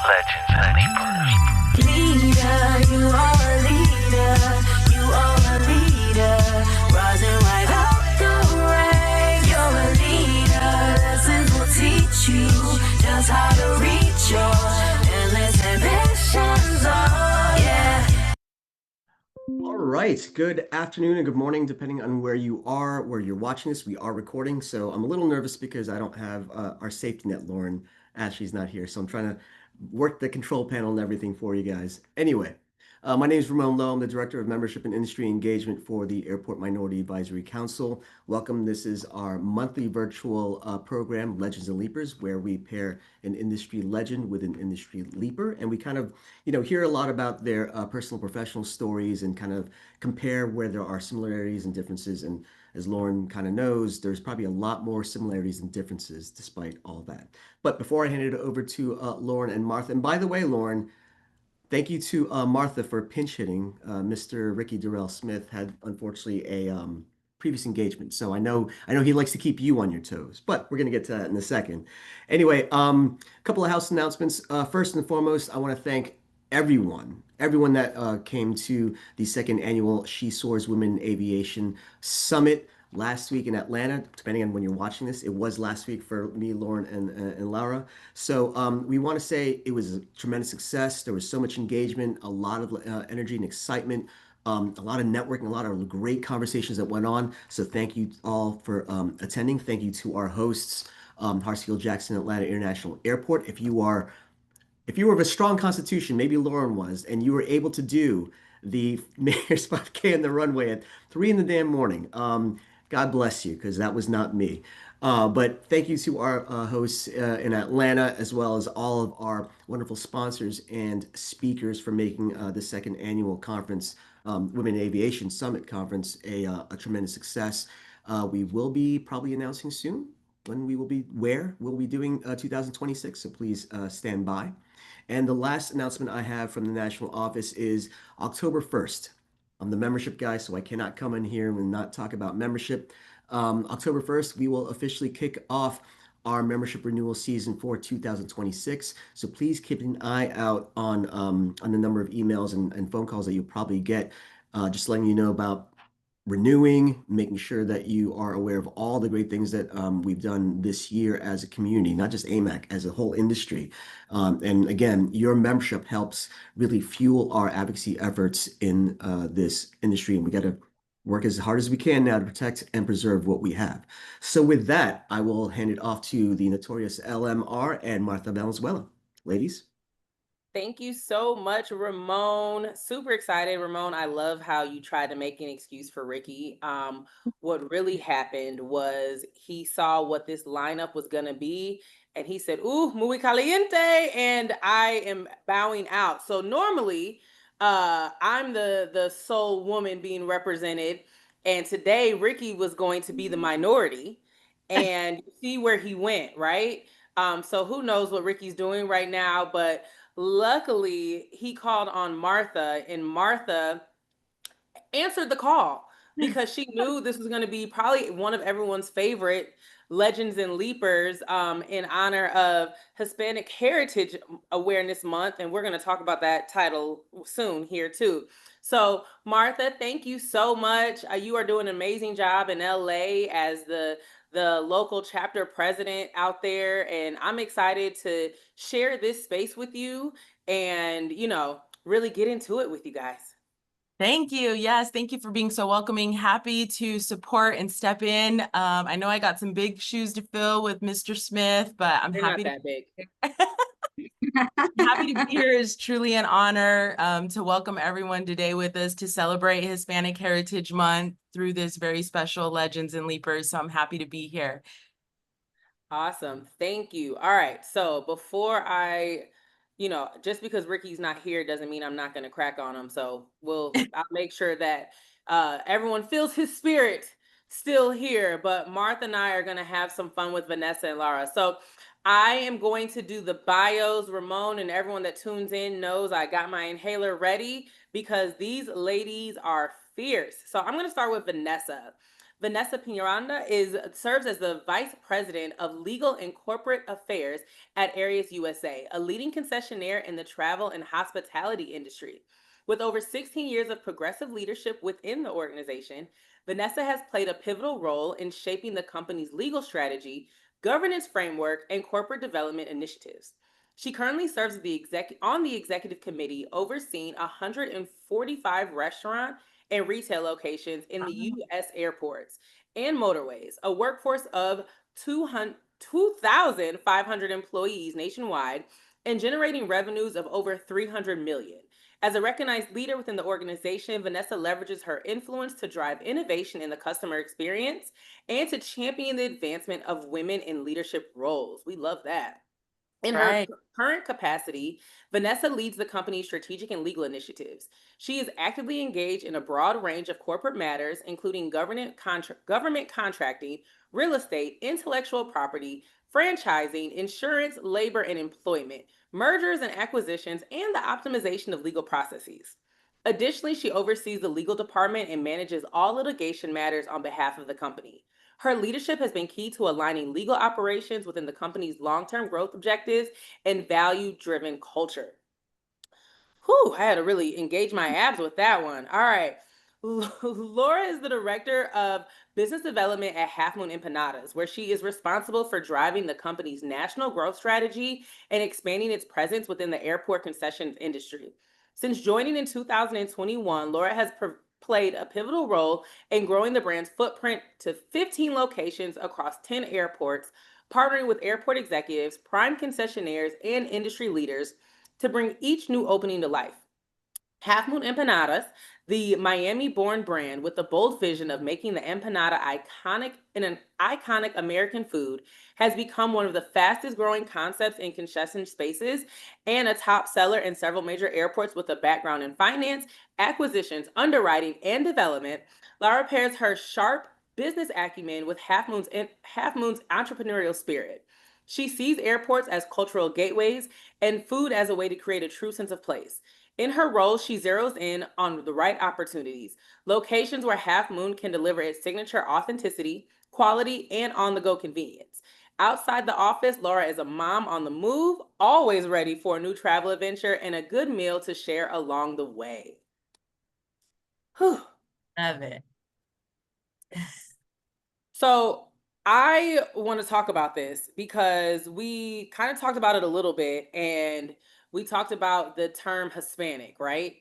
Legends and Leapers. Leader, you are a leader. You are a leader. Rising right up the ranks. You're a leader. Lessons will teach you just how to reach your endless ambitions. Oh, yeah. All right. Good afternoon and good morning, depending on where you are, where you're watching this. We are recording, so I'm a little nervous because I don't have our safety net, Lauryn. Ashley's not here, so I'm trying to work the control panel and everything for you guys. Anyway, my name is Ramon Lowe. I'm the Director of Membership and Industry Engagement for the Airport Minority Advisory Council. Welcome. This is our monthly virtual program, Legends and Leapers, where we pair an industry legend with an industry leaper, and we kind of hear a lot about their personal professional stories and kind of compare where there are similarities and differences. And as Lauryn kind of knows, there's probably a lot more similarities and differences despite all that. But before I hand it over to Lauryn and Martha, and by the way, Lauryn, thank you to Martha for pinch hitting. Mr. Ricky Durrell Smith had unfortunately a previous engagement, so I know he likes to keep you on your toes. But we're gonna get to that in a second. Anyway, a couple of house announcements. First and foremost, I want to thank everyone that came to the second annual She Soars Women in Aviation Summit last week in Atlanta. Depending on when you're watching this, it was last week for me, Lauryn, and Laura. So we want to say it was a tremendous success. There was so much engagement, a lot of energy and excitement. A lot of networking, a lot of great conversations that went on. So thank you all for attending. Thank you to our hosts, Hartsfield Jackson Atlanta International Airport. If you were of a strong constitution, maybe Lauryn was, and you were able to do the Mayor's 5K in the runway at 3 in the damn morning, God bless you, because that was not me. But thank you to our hosts in Atlanta, as well as all of our wonderful sponsors and speakers for making the second annual conference, Women in Aviation Summit Conference, a tremendous success. We will be probably announcing soon where we'll be doing 2026, so please stand by. And the last announcement I have from the national office is October 1st. I'm the membership guy, so I cannot come in here and not talk about membership. October 1st, we will officially kick off our membership renewal season for 2026. So please keep an eye out on the number of emails and phone calls that you'll probably get, just letting you know about renewing, making sure that you are aware of all the great things that we've done this year as a community, not just AMAC, as a whole industry. And again, your membership helps really fuel our advocacy efforts in this industry, and we got to work as hard as we can now to protect and preserve what we have. So with that, I will hand it off to the notorious LMR and Martha Valenzuela. Ladies. Thank you so much, Ramon. Super excited, Ramon. I love how you tried to make an excuse for Ricky. What really happened was he saw what this lineup was going to be, and he said, "Ooh, muy caliente," and I am bowing out. So normally, I'm the sole woman being represented, and today Ricky was going to be the minority, and you see where he went, right? So who knows what Ricky's doing right now, but luckily, he called on Martha, and Martha answered the call because she knew this was going to be probably one of everyone's favorite Legends and Leapers in honor of Hispanic Heritage Awareness Month. And we're going to talk about that title soon here, too. So, Martha, thank you so much. You are doing an amazing job in LA as the local chapter president out there. And I'm excited to share this space with you and, really get into it with you guys. Thank you. Yes, thank you for being so welcoming. Happy to support and step in. I know I got some big shoes to fill with Mr. Smith, but I'm They're happy not that big. happy to be here. Is truly an honor to welcome everyone today with us to celebrate Hispanic Heritage Month through this very special Legends and Leapers. So I'm happy to be here. Awesome. Thank you. All right. So before just because Ricky's not here doesn't mean I'm not going to crack on him. So I'll make sure that everyone feels his spirit still here. But Martha and I are going to have some fun with Vanessa and Laura. So I am going to do the bios. Ramon and everyone that tunes in knows I got my inhaler ready because these ladies are fierce. So I'm going to start with Vanessa. Vanessa Peñaranda serves as the Vice President of Legal and Corporate Affairs at Arias USA, a leading concessionaire in the travel and hospitality industry. With over 16 years of progressive leadership within the organization, Vanessa has played a pivotal role in shaping the company's legal strategy, governance framework, and corporate development initiatives. She currently serves on the executive committee overseeing 145 restaurant and retail locations in the U.S. airports and motorways, a workforce of 2,500 employees nationwide, and generating revenues of over 300 million. As a recognized leader within the organization, Vanessa leverages her influence to drive innovation in the customer experience and to champion the advancement of women in leadership roles. We love that. In her current capacity, Vanessa leads the company's strategic and legal initiatives. She is actively engaged in a broad range of corporate matters, including government contracting, real estate, intellectual property, franchising, insurance, labor and employment, mergers and acquisitions, and the optimization of legal processes. Additionally, she oversees the legal department and manages all litigation matters on behalf of the company. Her leadership has been key to aligning legal operations within the company's long-term growth objectives and value-driven culture. Whew, I had to really engage my abs with that one. All right. Laura is the director of business development at Half Moon Empanadas, where she is responsible for driving the company's national growth strategy and expanding its presence within the airport concessions industry. Since joining in 2021, Laura has played a pivotal role in growing the brand's footprint to 15 locations across 10 airports, partnering with airport executives, prime concessionaires, and industry leaders to bring each new opening to life. Half Moon Empanadas, the Miami-born brand with the bold vision of making the empanada an iconic American food, has become one of the fastest growing concepts in concession spaces and a top seller in several major airports with a background in finance, acquisitions, underwriting, and development. Laura pairs her sharp business acumen with Half Moon's entrepreneurial spirit. She sees airports as cultural gateways and food as a way to create a true sense of place. In her role, she zeroes in on the right opportunities, locations where Half Moon can deliver its signature authenticity, quality, and on-the-go convenience. Outside the office, Laura is a mom on the move, always ready for a new travel adventure and a good meal to share along the way. Whew. Love it. So I want to talk about this because we kind of talked about it a little bit, and we talked about the term Hispanic, right?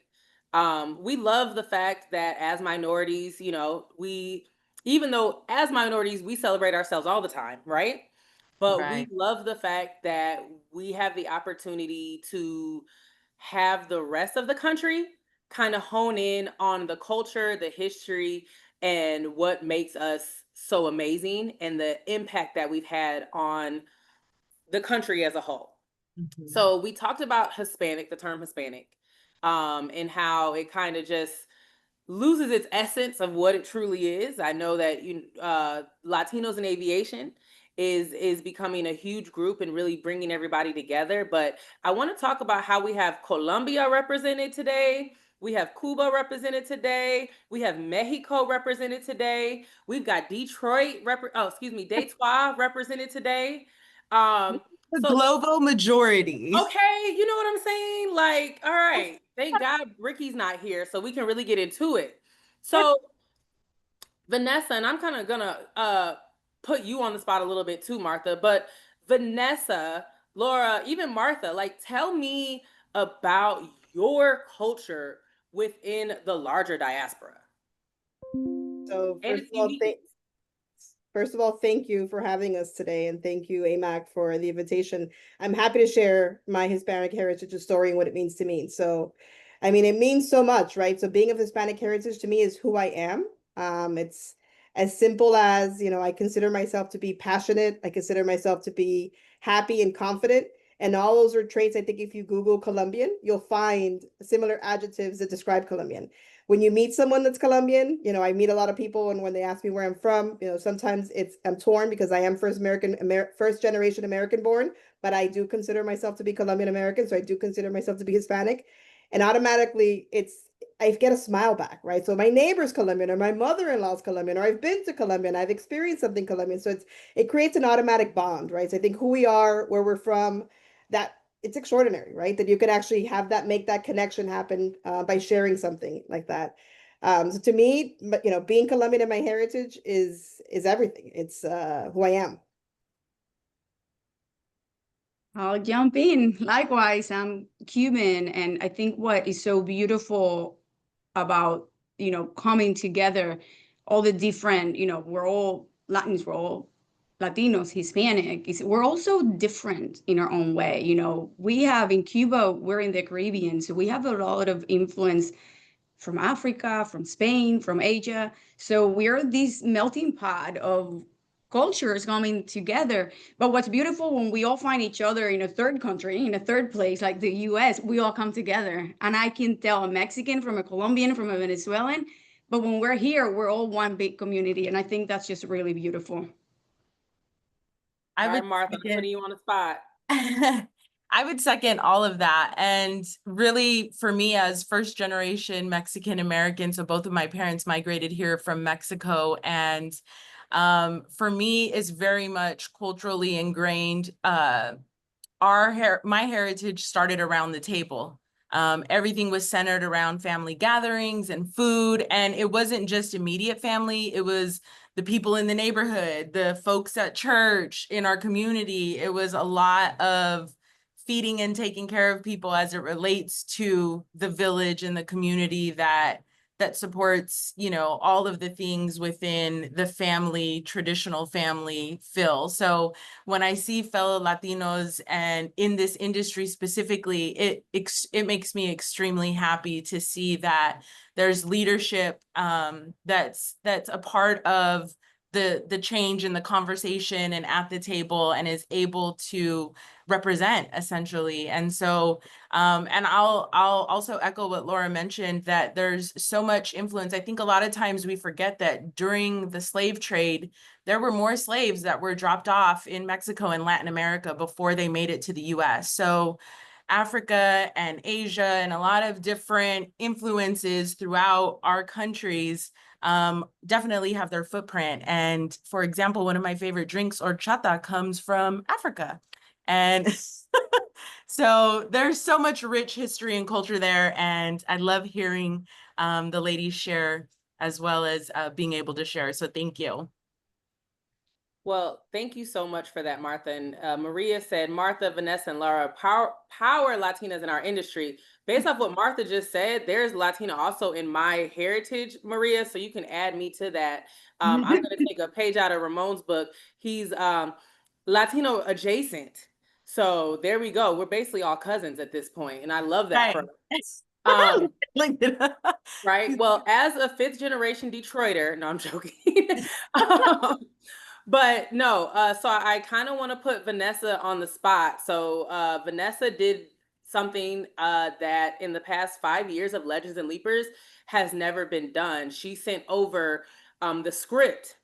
We love the fact that as minorities, even though as minorities, we celebrate ourselves all the time, right? But we love the fact that we have the opportunity to have the rest of the country kind of hone in on the culture, the history, and what makes us so amazing and the impact that we've had on the country as a whole. Mm-hmm. So we talked about Hispanic, the term Hispanic, and how it kind of just loses its essence of what it truly is. I know that Latinos in aviation is becoming a huge group and really bringing everybody together. But I want to talk about how we have Colombia represented today. We have Cuba represented today. We have Mexico represented today. We've got Detroit, Detroit represented today. The global majority. Okay, you know what I'm saying? Like, all right, thank God Ricky's not here, so we can really get into it. So, Vanessa, and I'm kind of gonna put you on the spot a little bit too, Martha, but Vanessa, Laura, even Martha, like, tell me about your culture within the larger diaspora. So first of all, thank you for having us today, and thank you, AMAC, for the invitation. I'm happy to share my Hispanic heritage story and what it means to me. So, I mean, it means so much, right? So being of Hispanic heritage to me is who I am. It's as simple as, I consider myself to be passionate. I consider myself to be happy and confident. And all those are traits. I think if you Google Colombian, you'll find similar adjectives that describe Colombian. When you meet someone that's Colombian, I meet a lot of people, and when they ask me where I'm from, sometimes I'm torn because I am first generation American born, but I do consider myself to be Colombian American, so I do consider myself to be Hispanic, and automatically I get a smile back, right? So my neighbor's Colombian, or my mother-in-law's Colombian, or I've been to Colombia and I've experienced something Colombian. So it creates an automatic bond, right? So I think who we are, where we're from, that it's extraordinary, right? That you could actually have that, make that connection happen by sharing something like that. So to me, being Colombian in my heritage is everything. It's who I am. I'll jump in. Likewise, I'm Cuban, and I think what is so beautiful about, coming together, all the different, we're all Latins, we're all Latinos, Hispanic, we're also different in our own way. We have in Cuba, we're in the Caribbean, so we have a lot of influence from Africa, from Spain, from Asia. So we're this melting pot of cultures coming together. But what's beautiful when we all find each other in a third country, in a third place, like the US, we all come together. And I can tell a Mexican from a Colombian, from a Venezuelan, but when we're here, we're all one big community. And I think that's just really beautiful. All right, Martha, I'm putting you on the spot. I would second all of that. And really, for me, as first generation Mexican American, so both of my parents migrated here from Mexico. And for me, it's very much culturally ingrained. My heritage started around the table. Everything was centered around family gatherings and food. And it wasn't just immediate family. It was the people in the neighborhood, the folks at church, in our community. It was a lot of feeding and taking care of people as it relates to the village and the community that supports, all of the things within the family, traditional family feel. So when I see fellow Latinos and in this industry specifically, it makes me extremely happy to see that there's leadership that's a part of the change in the conversation and at the table, and is able to represent essentially. And so and I'll also echo what Laura mentioned, that there's so much influence. I think a lot of times we forget that during the slave trade, there were more slaves that were dropped off in Mexico and Latin America before they made it to the US. So Africa and Asia and a lot of different influences throughout our countries definitely have their footprint. And for example, one of my favorite drinks, horchata, comes from Africa. And so there's so much rich history and culture there. And I love hearing the ladies share, as well as being able to share. So thank you. Well, thank you so much for that, Martha. And Maria said, Martha, Vanessa, and Laura, power Latinas in our industry. Based off what Martha just said, there's Latina also in my heritage, Maria. So you can add me to that. I'm going to take a page out of Ramon's book. He's Latino adjacent. So there we go. We're basically all cousins at this point, and I love that. Right. Right. Well, as a fifth generation Detroiter, no, I'm joking. But no, so I kind of want to put Vanessa on the spot. So Vanessa did something that in the past 5 years of Legends and Leapers has never been done. She sent over the script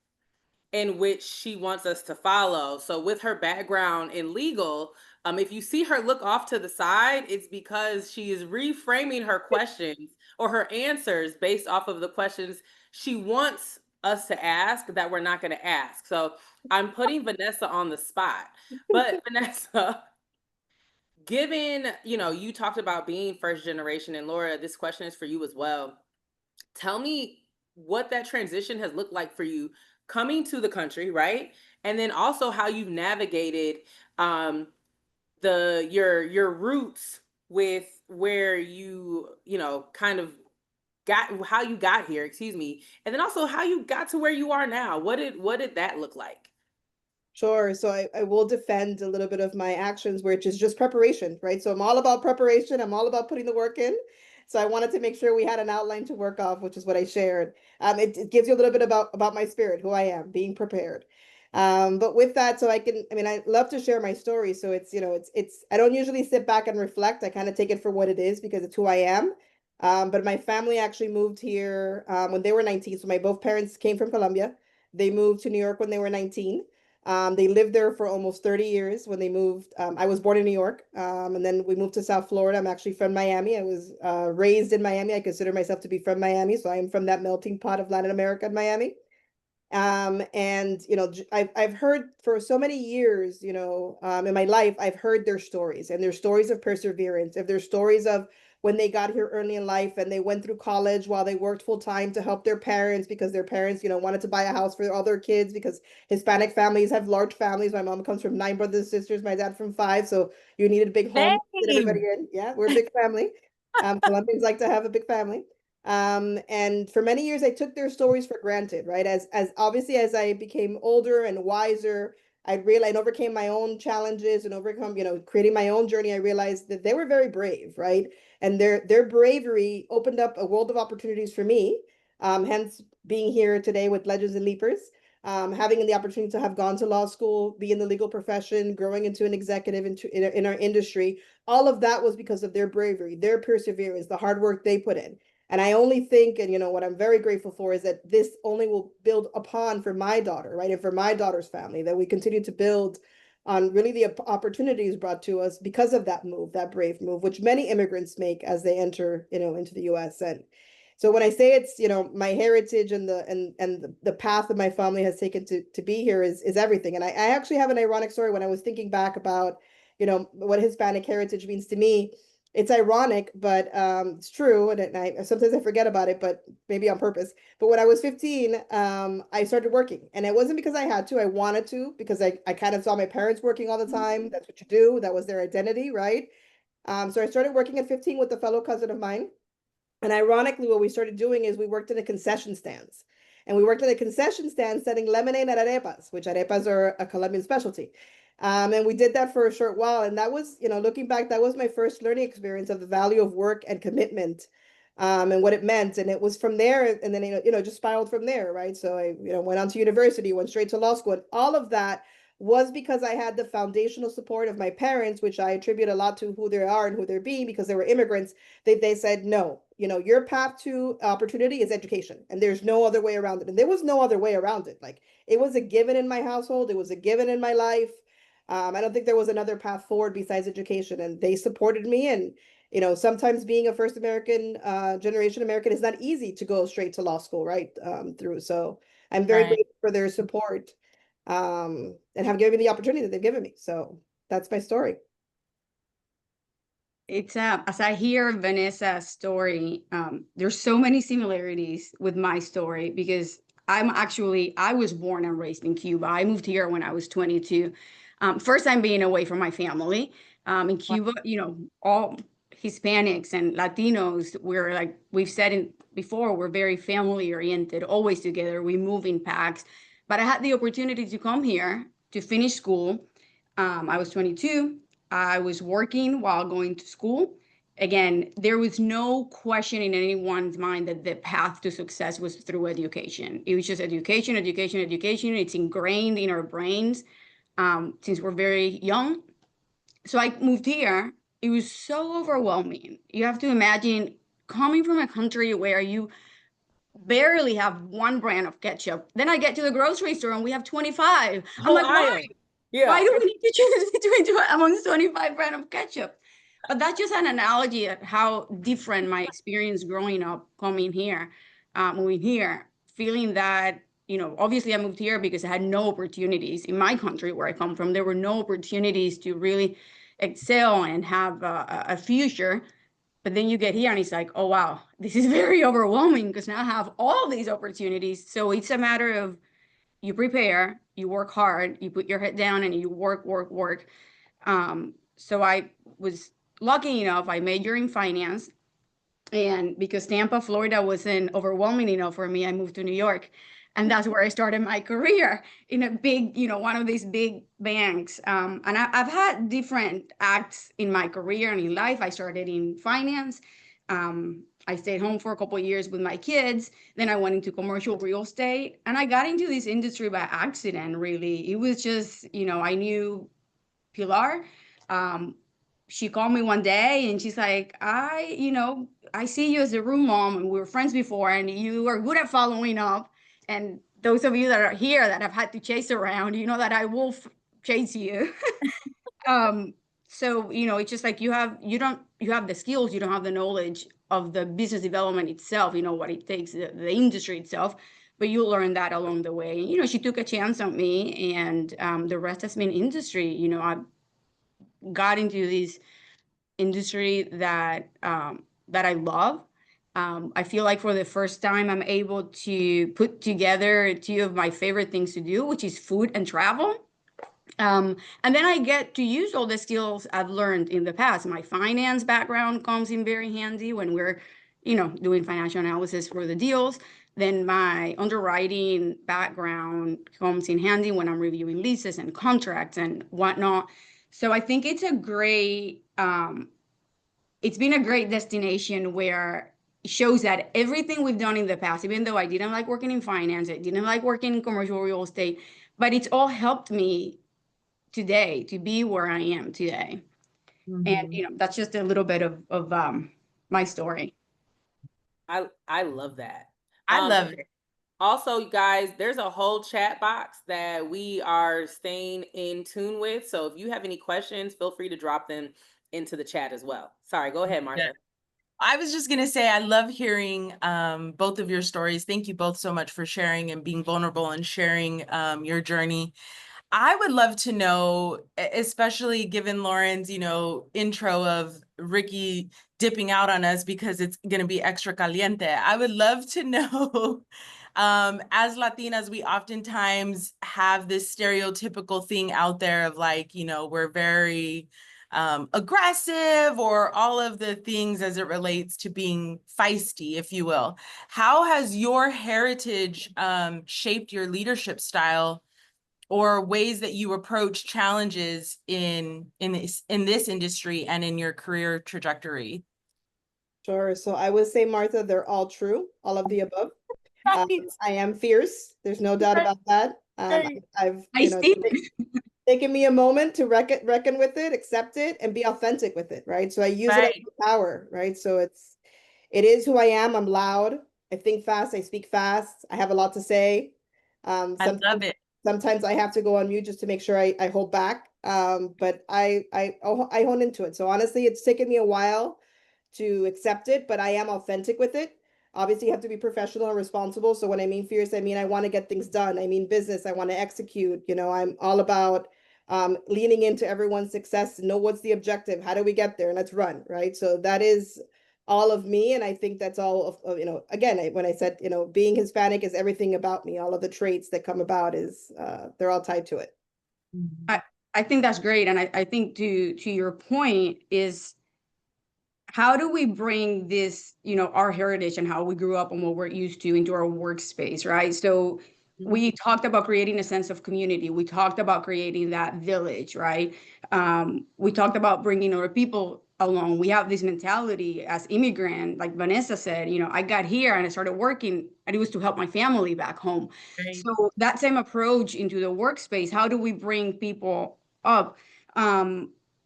in which she wants us to follow. So with her background in legal, if you see her look off to the side, it's because she is reframing her questions or her answers based off of the questions she wants us to ask that we're not going to ask. So I'm putting Vanessa on the spot. But Vanessa, given, you talked about being first generation, and Laura, this question is for you as well. Tell me what that transition has looked like for you coming to the country, right? And then also how you've navigated your roots with where you kind of got, how you got here, excuse me, and then also how you got to where you are now. What did that look like? Sure. So I will defend a little bit of my actions, which is just preparation, right? So I'm all about preparation. I'm all about putting the work in. So I wanted to make sure we had an outline to work off, which is what I shared. It gives you a little bit about my spirit, who I am, being prepared. But with that, so I love to share my story. So it's I don't usually sit back and reflect. I kind of take it for what it is because it's who I am. But my family actually moved here when they were 19. So my both parents came from Colombia. They moved to New York when they were 19. They lived there for almost 30 years when they moved. I was born in New York, and then we moved to South Florida. I'm actually from Miami. I was raised in Miami. I consider myself to be from Miami, so I am from that melting pot of Latin America and Miami. And I've heard for so many years, in my life, I've heard their stories, and their stories of perseverance, if their stories of when they got here early in life and they went through college while they worked full time to help their parents because their parents, wanted to buy a house for all their kids because Hispanic families have large families. My mom comes from 9 brothers and sisters, my dad from 5, so you needed a big home to fit everybody Same. in. Yeah, we're a big family. Colombians like to have a big family. And for many years, I took their stories for granted, right? As obviously as I became older and wiser, I realized I overcame my own challenges and overcome, creating my own journey. I realized that they were very brave, right? And their bravery opened up a world of opportunities for me. Hence being here today with Legends and Leapers, having the opportunity to have gone to law school, be in the legal profession, growing into an executive in our industry. All of that was because of their bravery, their perseverance, the hard work they put in. And I only think, and what I'm very grateful for is that this only will build upon for my daughter, right? And for my daughter's family, that we continue to build on really the opportunities brought to us because of that move, that brave move, which many immigrants make as they enter, into the US. And so when I say it's, my heritage and the path that my family has taken to be here is everything. And I actually have an ironic story when I was thinking back about, what Hispanic heritage means to me. It's ironic, but it's true, and I sometimes I forget about it, but maybe on purpose. But when I was 15, I started working, and it wasn't because I had to. I wanted to because I kind of saw my parents working all the time. That's what you do. That was their identity, right? So I started working at 15 with a fellow cousin of mine. And ironically, what we started doing is we worked in the concession stands. And we worked in the concession stand selling lemonade and arepas, which arepas are a Colombian specialty. And we did that for a short while. And that was, looking back, that was my first learning experience of the value of work and commitment, and what it meant. And it was from there, and then, just spiraled from there, right? So I, went on to university, went straight to law school, and all of that was because I had the foundational support of my parents, which I attribute a lot to who they are and who they're being because they were immigrants. They said, no, your path to opportunity is education, and there's no other way around it. And there was no other way around it. Like, it was a given in my household. It was a given in my life. I don't think there was another path forward besides education, and they supported me. And, sometimes being a first generation American is not easy to go straight to law school, right? Through. So I'm very Right. grateful for their support, and have given me the opportunity that they've given me. So that's my story. It's as I hear Vanessa's story, there's so many similarities with my story because I was born and raised in Cuba. I moved here when I was 22. First time being away from my family. In Cuba, all Hispanics and Latinos, we're like we've said before, we're very family oriented, always together. We move in packs. But I had the opportunity to come here to finish school. I was 22. I was working while going to school. Again, there was no question in anyone's mind that the path to success was through education. It was just education, education, education. It's ingrained in our brains since we're very young. So I moved here. It was so overwhelming. You have to imagine coming from a country where you barely have one brand of ketchup. Then I get to the grocery store and we have 25. I'm like, why? Why do we need to choose between amongst 25 brand of ketchup? But that's just an analogy of how different my experience growing up, coming here, moving here, feeling that, obviously I moved here because I had no opportunities in my country where I come from. There were no opportunities to really excel and have a future. But then you get here and it's like, oh, wow, this is very overwhelming because now I have all these opportunities. So it's a matter of you prepare, you work hard, you put your head down and you work, work, work. So I was lucky enough, I majored in finance. And because Tampa, Florida wasn't overwhelming enough for me, I moved to New York. And that's where I started my career in a big, one of these big banks. And I've had different acts in my career and in life. I started in finance. I stayed home for a couple of years with my kids. Then I went into commercial real estate. And I got into this industry by accident, really. It was just, I knew Pilar. She called me one day and she's like, I see you as a room mom and we were friends before and you are good at following up. And those of you that are here that have had to chase around, you know that I will chase you. So, you know, it's just like you have the skills, you don't have the knowledge of the business development itself, you know, what it takes, the industry itself, but you'll learn that along the way. You know, she took a chance on me, and the rest has been industry. You know, I got into this industry that that I love. I feel like for the first time, I'm able to put together two of my favorite things to do, which is food and travel. And then I get to use all the skills I've learned in the past. My finance background comes in very handy when we're, you know, doing financial analysis for the deals. Then my underwriting background comes in handy when I'm reviewing leases and contracts and whatnot. So I think it's it's been a great destination where it shows that everything we've done in the past, even though I didn't like working in finance, I didn't like working in commercial real estate, but it's all helped me today to be where I am today. And you know, that's just a little bit of my story. I love that. I love it. Also, you guys, there's a whole chat box that we are staying in tune with. So if you have any questions, feel free to drop them into the chat as well. Sorry, go ahead, Martha. Yeah. I was just going to say, I love hearing both of your stories. Thank you both so much for sharing and being vulnerable and sharing your journey. I would love to know, especially given Lauryn's, you know, intro of Ricky dipping out on us because it's going to be extra caliente. I would love to know, as Latinas, we oftentimes have this stereotypical thing out there of like, you know, we're very aggressive or all of the things as it relates to being feisty, if you will. How has your heritage shaped your leadership style or ways that you approach challenges in this industry and in your career trajectory? Sure. So I would say, Martha, they're all true, all of the above. I am fierce. There's no doubt about that. I've you know, taken me a moment to reckon with it, accept it, and be authentic with it, right? So I use it as power, right? So it is who I am. I'm loud. I think fast. I speak fast. I have a lot to say. I love it. Sometimes I have to go on mute just to make sure I hold back. But I hone into it. So honestly, it's taken me a while to accept it, but I am authentic with it. Obviously, you have to be professional and responsible. So when I mean fierce, I mean I want to get things done. I mean business. I want to execute. You know, I'm all about leaning into everyone's success. Know what's the objective. How do we get there? And let's run, right? So that is all of me. And I think that's all of you know, again, when I said, you know, being Hispanic is everything about me. All of the traits that come about is they're all tied to it. I think that's great. And I think to your point is, how do we bring this, you know, our heritage and how we grew up and what we're used to into our workspace, right? So we talked about creating a sense of community. We talked about creating that village, right? We talked about bringing other people along. We have this mentality as immigrant, like Vanessa said, you know, I got here and I started working and it was to help my family back home. Right. So that same approach into the workspace, how do we bring people up?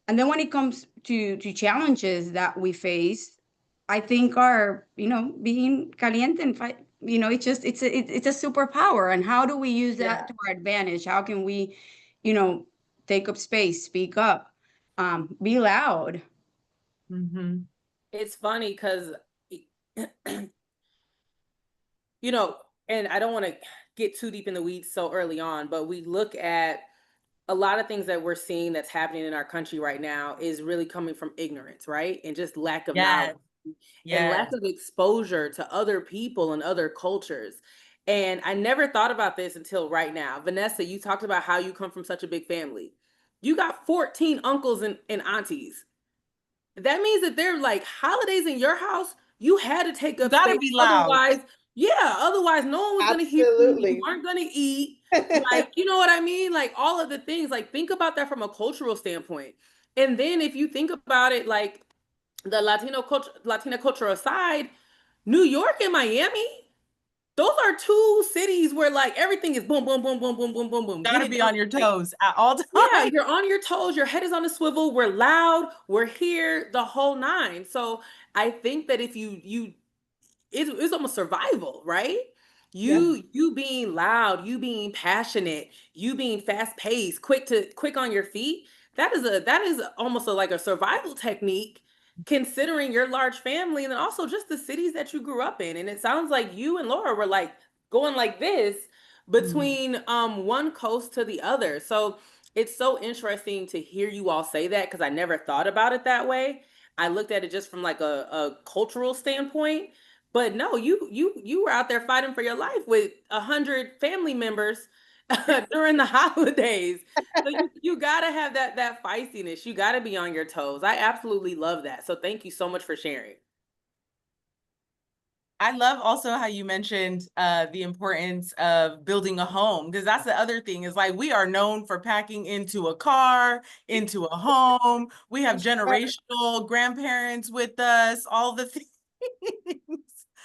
And then when it comes to challenges that we face, I think are, you know, being caliente and fight, you know, it's a superpower. And how do we use that to our advantage? How can we, you know, take up space, speak up, be loud? It's funny because, you know, and I don't want to get too deep in the weeds so early on, but we look at a lot of things that we're seeing that's happening in our country right now is really coming from ignorance, right? And just lack of knowledge and lack of exposure to other people and other cultures. And I never thought about this until right now. Vanessa, you talked about how you come from such a big family. You got 14 uncles and aunties. That means that they're like holidays in your house. You had to take up Gotta space. be loud. Otherwise no one was going to hear you. You weren't going to eat. Like, you know what I mean? Like all of the things, like think about that from a cultural standpoint. And then if you think about it, like the Latina culture aside, New York and Miami, those are two cities where like everything is boom, boom, boom, boom, boom, boom, boom, boom. Gotta be on your toes at all times. Yeah, you're on your toes. Your head is on a swivel. We're loud. We're here, the whole nine. So I think that if it's almost survival, right? You being loud, you being passionate, you being fast paced, quick on your feet. That is almost like a survival technique considering your large family and then also just the cities that you grew up in. And it sounds like you and Laura were like going like this between one coast to the other. So it's so interesting to hear you all say that because I never thought about it that way. I looked at it just from like a cultural standpoint. But no, you were out there fighting for your life with 100 family members during the holidays. So you gotta have that feistiness. You gotta be on your toes. I absolutely love that. So thank you so much for sharing. I love also how you mentioned the importance of building a home, because that's the other thing is like we are known for packing into a car, into a home. We have generational grandparents with us, all the things.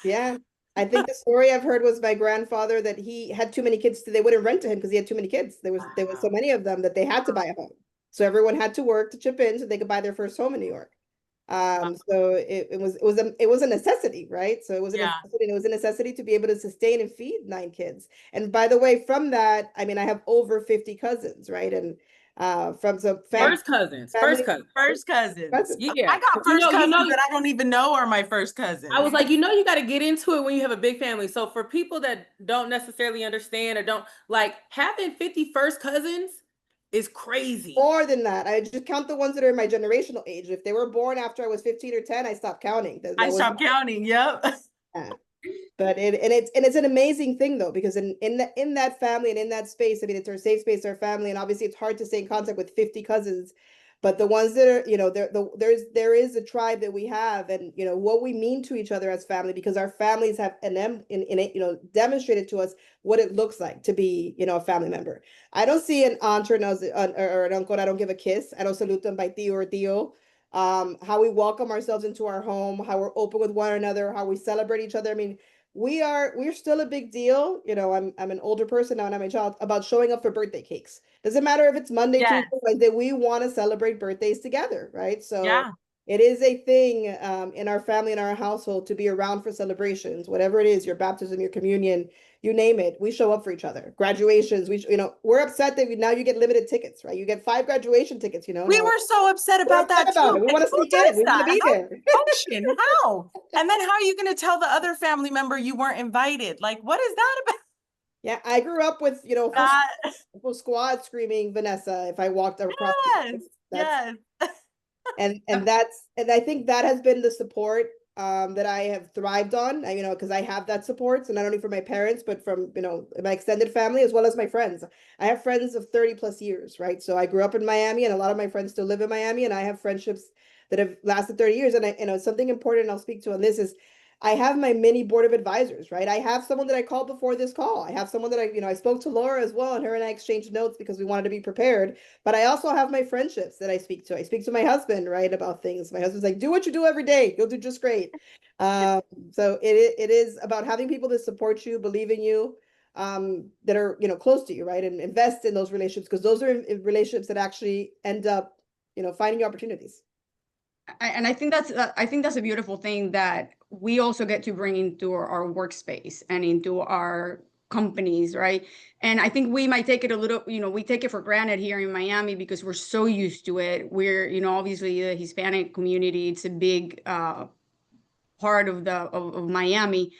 Yeah. I think the story I've heard was my grandfather that he had too many kids, they wouldn't rent to him because he had too many kids. There was so many of them that they had to buy a home. So everyone had to work to chip in so they could buy their first home in New York. So it was a necessity, right? So it was a Yeah. necessity, and it was a necessity to be able to sustain and feed 9 kids. And by the way, from that, I mean I have over 50 cousins, right? And from some First cousins. family, First cousins. Yeah. I got first cousins that I don't even know are my first cousins. I was like, you got to get into it when you have a big family. So for people that don't necessarily understand or don't like having 50 first cousins is crazy. More than that. I just count the ones that are in my generational age. If they were born after I was 15 or 10, I stopped counting. I stopped counting. Yep. Yeah. But it's an amazing thing though, because in that family and in that space, I mean, it's our safe space, our family, and obviously it's hard to stay in contact with 50 cousins. But the ones that are, there is a tribe that we have, and what we mean to each other as family, because our families have demonstrated to us what it looks like to be, a family member. I don't see an aunt or an uncle. I don't give a kiss. I don't salute them by tío or tío. How we welcome ourselves into our home, how we're open with one another, how we celebrate each other. I mean, we're still a big deal. I'm an older person now and I'm a child about showing up for birthday cakes. Doesn't matter if it's Monday, Yes. Tuesday, Wednesday, we want to celebrate birthdays together, right? So Yeah. it is a thing in our family, in our household, to be around for celebrations, whatever it is, your baptism, your communion, you name it. We show up for each other. Graduations, we're upset that now you get limited tickets, right? You get 5 graduation tickets, We No. were so upset about that too. We want to Who sneak in. does We want to that? be How there. function? How? And then how are you going to tell the other family member you weren't invited? Like, what is that about? Yeah, I grew up with, full squad screaming Vanessa if I walked across. Yes. And I think that has been the support that I have thrived on, because I have that support. So not only from my parents, but from, my extended family, as well as my friends. I have friends of 30 plus years, right? So I grew up in Miami and a lot of my friends still live in Miami, and I have friendships that have lasted 30 years. And something important I'll speak to on this is I have my mini board of advisors, right? I have someone that I called before this call. I have someone that I spoke to Laura as well, and her and I exchanged notes because we wanted to be prepared. But I also have my friendships that I speak to. I speak to my husband, right, about things. My husband's like, do what you do every day. You'll do just great. So it is about having people that support you, believe in you, that are, close to you, right? And invest in those relationships, because those are relationships that actually end up, finding you opportunities. And I think that's a beautiful thing that we also get to bring into our workspace and into our companies, right? And I think we might take it a little, we take it for granted here in Miami because we're so used to it. We're, obviously the Hispanic community, it's a big part of Miami.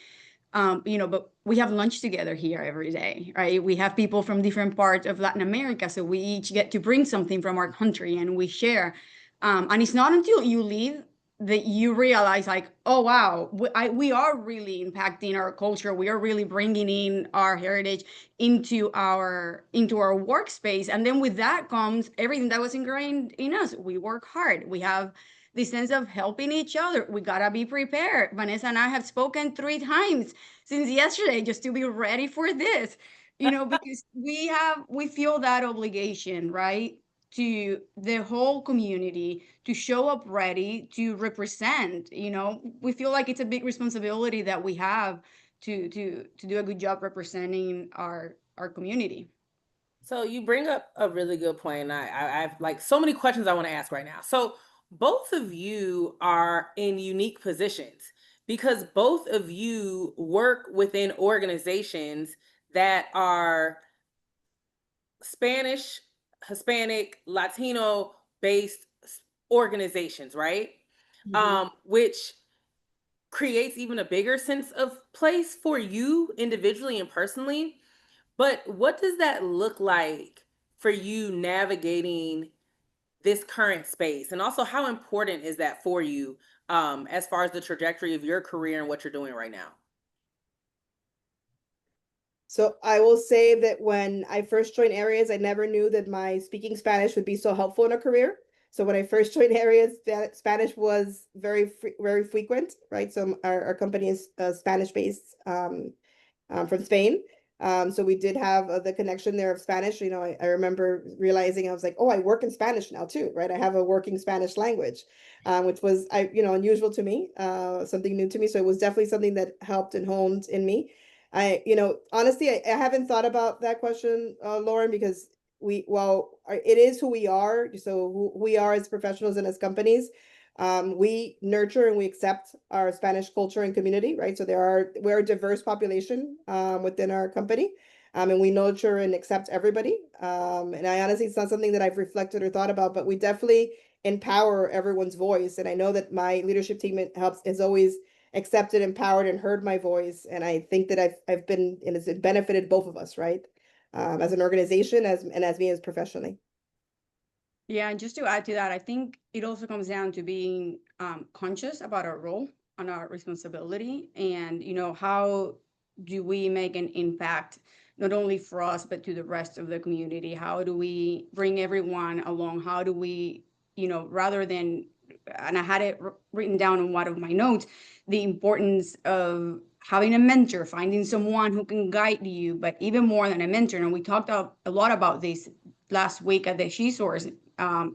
But we have lunch together here every day, right? We have people from different parts of Latin America, so we each get to bring something from our country and we share. And it's not until you leave that you realize, like, oh wow, we are really impacting our culture. We are really bringing in our heritage into our workspace, and then with that comes everything that was ingrained in us. We work hard. We have the sense of helping each other. We gotta be prepared. Vanessa and I have spoken 3 times since yesterday just to be ready for this, because we feel that obligation, right? To the whole community to show up ready to represent. We feel like it's a big responsibility that we have to do a good job representing our community. So you bring up a really good point. And I have like so many questions I want to ask right now. So both of you are in unique positions because both of you work within organizations that are Spanish, Hispanic, Latino based organizations, right? Which creates even a bigger sense of place for you individually and personally. But what does that look like for you navigating this current space? And also, how important is that for you as far as the trajectory of your career and what you're doing right now? So I will say that when I first joined Areas, I never knew that my speaking Spanish would be so helpful in a career. So when I first joined Areas, Spanish was very frequent, right? So our company is Spanish based from Spain. So we did have the connection there of Spanish. You know, I remember realizing I was like, oh, I work in Spanish now too, right? I have a working Spanish language, which was unusual to me, something new to me. So it was definitely something that helped and honed in me. Honestly, I haven't thought about that question, Lauryn, because it is who we are. So who we are as professionals and as companies. We nurture and we accept our Spanish culture and community, right? So we're a diverse population within our company, and we nurture and accept everybody. And I honestly, it's not something that I've reflected or thought about, but we definitely empower everyone's voice. And I know that my leadership team has always accepted, empowered, and heard my voice. And I think that I've been, and it's benefited both of us, right? As an organization, and as me as professionally. Yeah, and just to add to that, I think it also comes down to being conscious about our role and our responsibility, and how do we make an impact not only for us but to the rest of the community? How do we bring everyone along? How do we, rather than, and I had it written down in one of my notes, the importance of having a mentor, finding someone who can guide you, but even more than a mentor. And we talked a lot about this last week at the She Source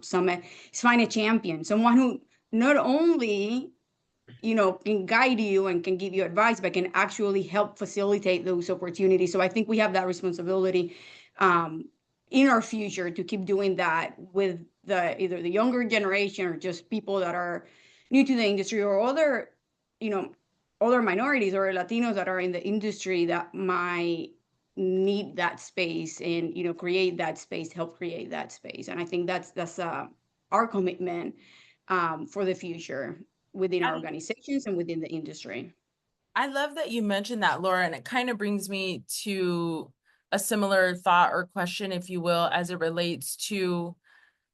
Summit, is find a champion, someone who not only can guide you and can give you advice, but can actually help facilitate those opportunities. So I think we have that responsibility in our future to keep doing that with either the younger generation or just people that are new to the industry, or other minorities or Latinos that are in the industry that might need that space, and create that space, help create that space. And I think that's our commitment for the future within our organizations and within the industry. I love that you mentioned that, Laura, and it kind of brings me to a similar thought or question, if you will, as it relates to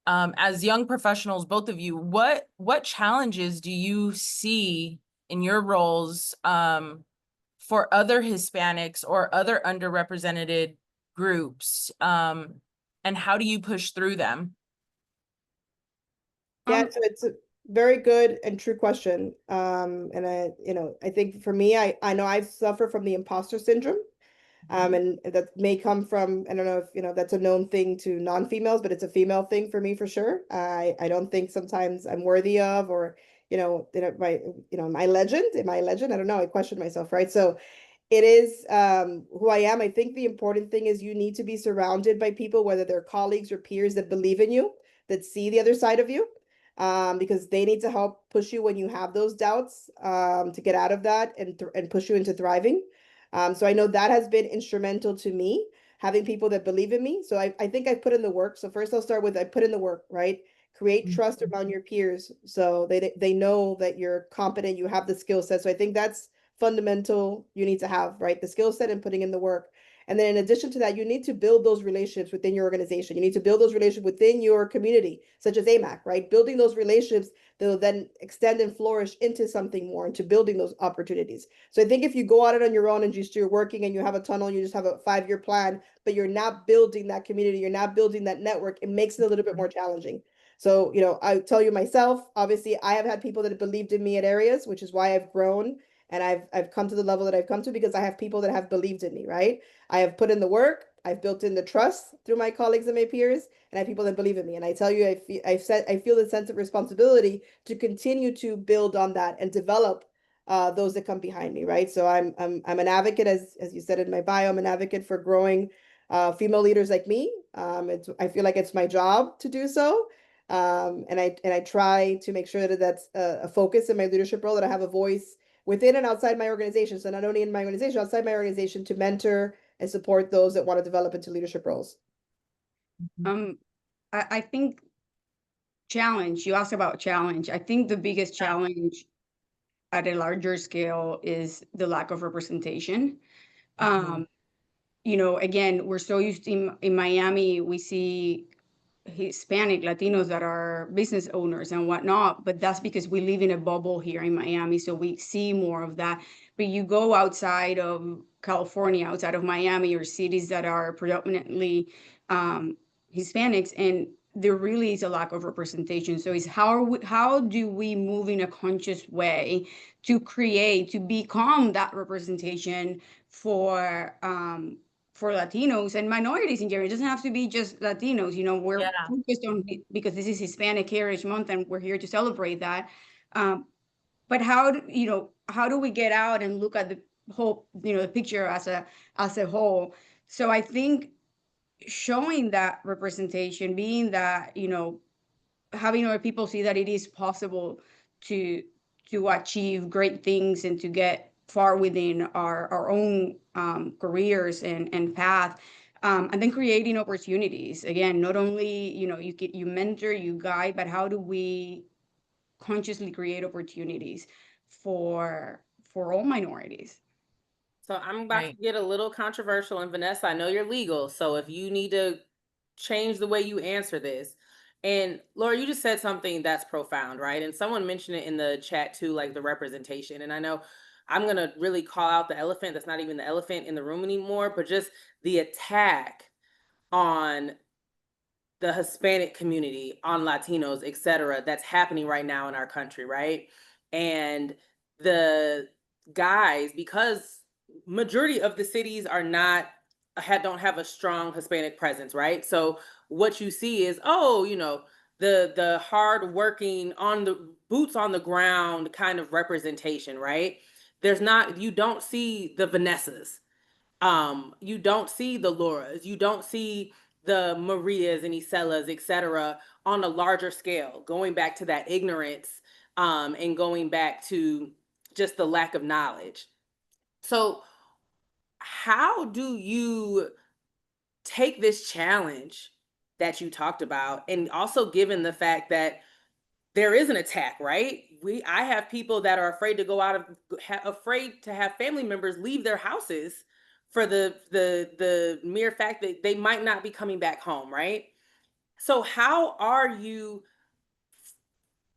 as young professionals, both of you, what challenges do you see in your roles for other Hispanics or other underrepresented groups, and how do you push through them? Yeah, so it's a very good and true question. And I think for me, I know I've suffered from the imposter syndrome. And that may come from, I don't know if, that's a known thing to non-females, but it's a female thing for me for sure. I don't think sometimes I'm worthy of, or, am I legend? Am I a legend? I don't know. I question myself, right? So it is who I am. I think the important thing is you need to be surrounded by people, whether they're colleagues or peers, that believe in you, that see the other side of you, because they need to help push you when you have those doubts, to get out of that and push you into thriving. So I know that has been instrumental to me, having people that believe in me. So I think I put in the work. So first I'll start with, I put in the work, right? Create trust around your peers, so they know that you're competent, you have the skill set. So I think that's fundamental. You need to have, right, the skill set and putting in the work. And then in addition to that, you need to build those relationships within your organization. You need to build those relationships within your community, such as AMAC, right? Building those relationships that will then extend and flourish into something more, into building those opportunities. So I think if you go at it on your own and just you're working and you have a tunnel and you just have a 5-year plan, but you're not building that community, you're not building that network, it makes it a little bit more challenging. So, I tell you myself, obviously I have had people that have believed in me at Areas, which is why I've grown. And I've come to the level that I've come to because I have people that have believed in me, right? I have put in the work. I've built in the trust through my colleagues and my peers, and I have people that believe in me. And I tell you, I feel the sense of responsibility to continue to build on that and develop those that come behind me, right? So I'm an advocate, as you said in my bio, I'm an advocate for growing female leaders like me. I feel like it's my job to do so. And I try to make sure that that's a focus in my leadership role, that I have a voice within and outside my organization. So not only in my organization, outside my organization, to mentor and support those that want to develop into leadership roles. I think challenge, you asked about challenge. I think the biggest challenge at a larger scale is the lack of representation. You know, again, we're so used to in Miami, we see Hispanic Latinos that are business owners and whatnot, but that's because we live in a bubble here in Miami, so we see more of that. But you go outside of California, outside of Miami, or cities that are predominantly Hispanics, and there really is a lack of representation. So it's how do we move in a conscious way to create, to become that representation for Latinos and minorities in general. It doesn't have to be just Latinos. You know, we're focused on, because this is Hispanic Heritage Month and we're here to celebrate that. But how do we get out and look at the whole, the picture as a whole? So I think showing that representation, being that, having other people see that it is possible to achieve great things and to get far within our own careers and path, and then creating opportunities. Again, not only you mentor, you guide, but how do we consciously create opportunities for all minorities? So I'm about to get a little controversial, and Vanessa, I know you're legal, so if you need to change the way you answer this. And Laura, you just said something that's profound, right? And someone mentioned it in the chat too, like the representation. And I know I'm going to really call out the elephant that's not even the elephant in the room anymore, but just the attack on the Hispanic community, on Latinos, et cetera, that's happening right now in our country, right? And the guys, because majority of the cities are don't have a strong Hispanic presence, right? So what you see is, the hard working, on the boots on the ground kind of representation, right? You don't see the Vanessas. You don't see the Lauras. You don't see the Marias and Iselas, et cetera, on a larger scale, going back to that ignorance, and going back to just the lack of knowledge. So how do you take this challenge that you talked about, and also given the fact that there is an attack, right? I have people that are afraid to go out afraid to have family members leave their houses for the mere fact that they might not be coming back home, right? So how are you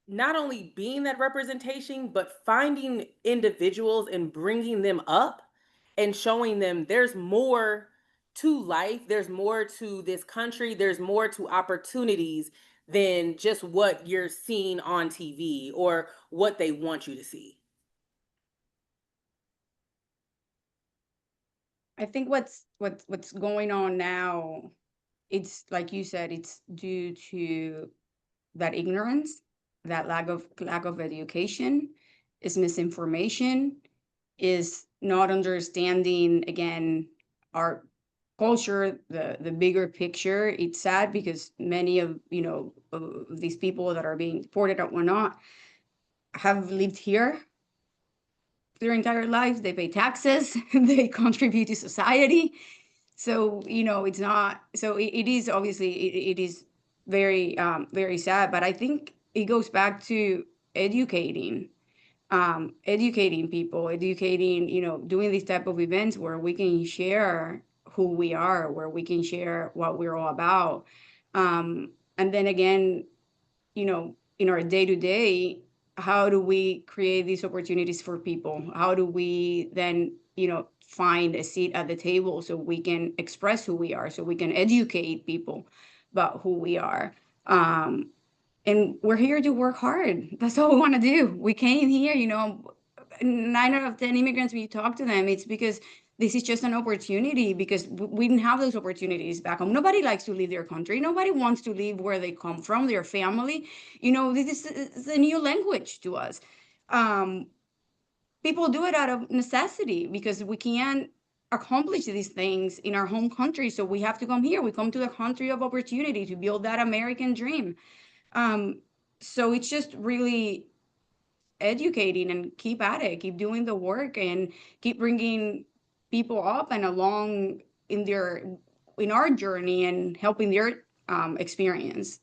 not only being that representation, but finding individuals and bringing them up and showing them there's more to life, there's more to this country, there's more to opportunities than just what you're seeing on TV or what they want you to see? I think what's going on now, it's like you said, it's due to that ignorance, that lack of education, is misinformation, is not understanding, again, our culture, the bigger picture. It's sad because many of these people that are being deported and whatnot have lived here their entire lives. They pay taxes, they contribute to society. So it's not, so it is obviously, it is very very sad, but I think it goes back to educating people, doing these type of events where we can share who we are, where we can share what we're all about, and then again, in our day-to-day, how do we create these opportunities for people? How do we then find a seat at the table so we can express who we are, so we can educate people about who we are? And we're here to work hard. That's all we want to do. We came here, 9 out of 10 immigrants, we talk to them, it's because this is just an opportunity, because we didn't have those opportunities back home. Nobody likes to leave their country. Nobody wants to leave where they come from, their family. This is a new language to us. People do it out of necessity because we can't accomplish these things in our home country. So we have to come here. We come to the country of opportunity to build that American dream. So it's just really, educating and keep at it, keep doing the work, and keep bringing people up and along in our journey and helping their experience.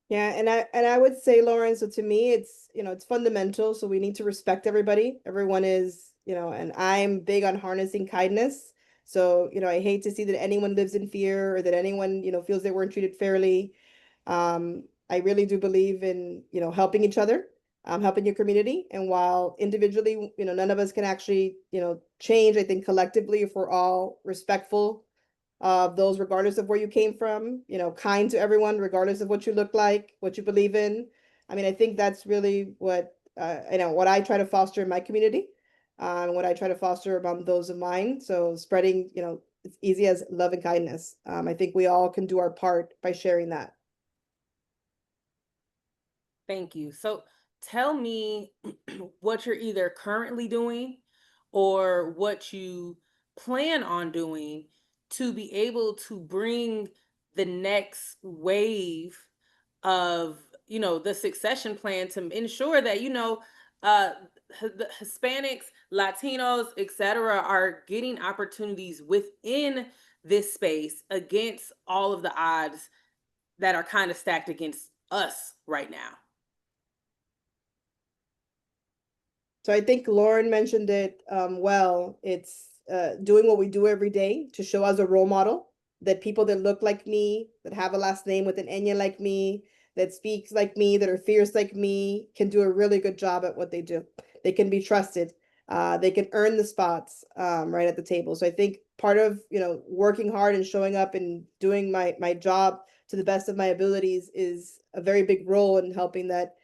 Yeah, and I would say, Lauren, so to me, it's, it's fundamental. So we need to respect everybody. Everyone is, and I'm big on harnessing kindness. So, I hate to see that anyone lives in fear or that anyone, feels they weren't treated fairly. I really do believe in, helping each other, helping your community. And while individually, none of us can actually, change, I think collectively, if we're all respectful of those, regardless of where you came from, kind to everyone, regardless of what you look like, what you believe in. I mean, I think that's really what, what I try to foster in my community, what I try to foster among those of mine. So spreading, it's easy as love and kindness. I think we all can do our part by sharing that. Thank you. So tell me what you're either currently doing or what you plan on doing to be able to bring the next wave of, the succession plan to ensure that, the Hispanics, Latinos, etc., are getting opportunities within this space against all of the odds that are kind of stacked against us right now. So I think Lauren mentioned it well. It's doing what we do every day to show as a role model that people that look like me, that have a last name with an Enya like me, that speaks like me, that are fierce like me, can do a really good job at what they do. They can be trusted. They can earn the spots right at the table. So I think part of, working hard and showing up and doing my job to the best of my abilities is a very big role in helping that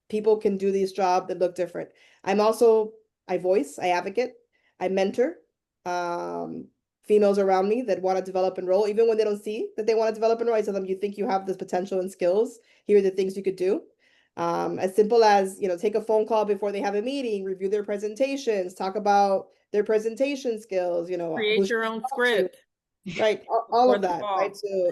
people can do these jobs that look different. I voice, I advocate, I mentor females around me that want to develop and roll, even when they don't see that they want to develop and roll. I tell them, you think you have this potential and skills, here are the things you could do. As simple as, take a phone call before they have a meeting, review their presentations, talk about their presentation skills, Create your own script. Right, all of that, right? So